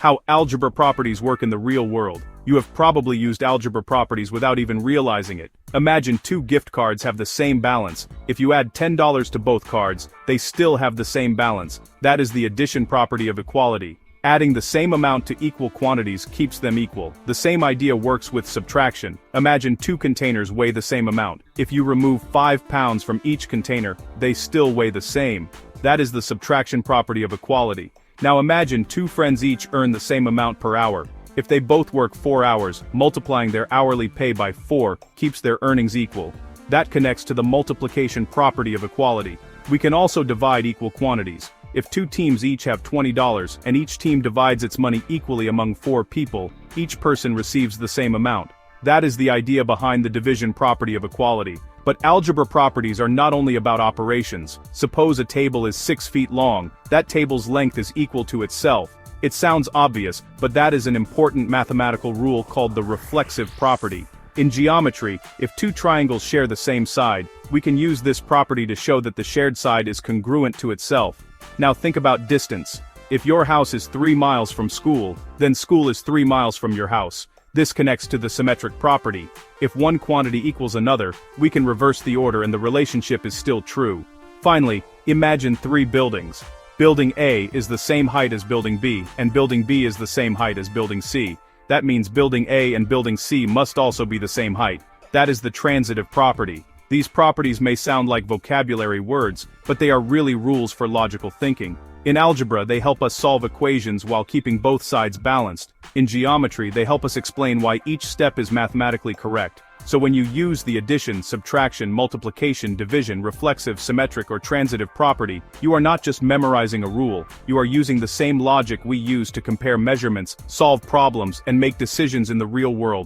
How algebra properties work in the real world. You have probably used algebra properties without even realizing it. Imagine two gift cards have the same balance. If you add $10 to both cards, they still have the same balance. That is the addition property of equality. Adding the same amount to equal quantities keeps them equal. The same idea works with subtraction. Imagine two containers weigh the same amount. If you remove 5 pounds from each container, they still weigh the same. That is the subtraction property of equality. Now imagine two friends each earn the same amount per hour. If they both work 4 hours, multiplying their hourly pay by 4 keeps their earnings equal. That connects to the multiplication property of equality. We can also divide equal quantities. If two teams each have $20 and each team divides its money equally among 4 people, each person receives the same amount. That is the idea behind the division property of equality. But algebra properties are not only about operations. Suppose a table is 6 feet long, that table's length is equal to itself. It sounds obvious, but that is an important mathematical rule called the reflexive property. In geometry, if two triangles share the same side, we can use this property to show that the shared side is congruent to itself. Now think about distance. If your house is 3 miles from school, then school is 3 miles from your house. This connects to the symmetric property. If one quantity equals another, we can reverse the order and the relationship is still true. Finally, imagine 3 buildings. Building A is the same height as Building B, and Building B is the same height as Building C. That means Building A and Building C must also be the same height. That is the transitive property. These properties may sound like vocabulary words, but they are really rules for logical thinking. In algebra, they help us solve equations while keeping both sides balanced. In geometry, they help us explain why each step is mathematically correct. So when you use the addition, subtraction, multiplication, division, reflexive, symmetric, or transitive property, you are not just memorizing a rule, you are using the same logic we use to compare measurements, solve problems, and make decisions in the real world.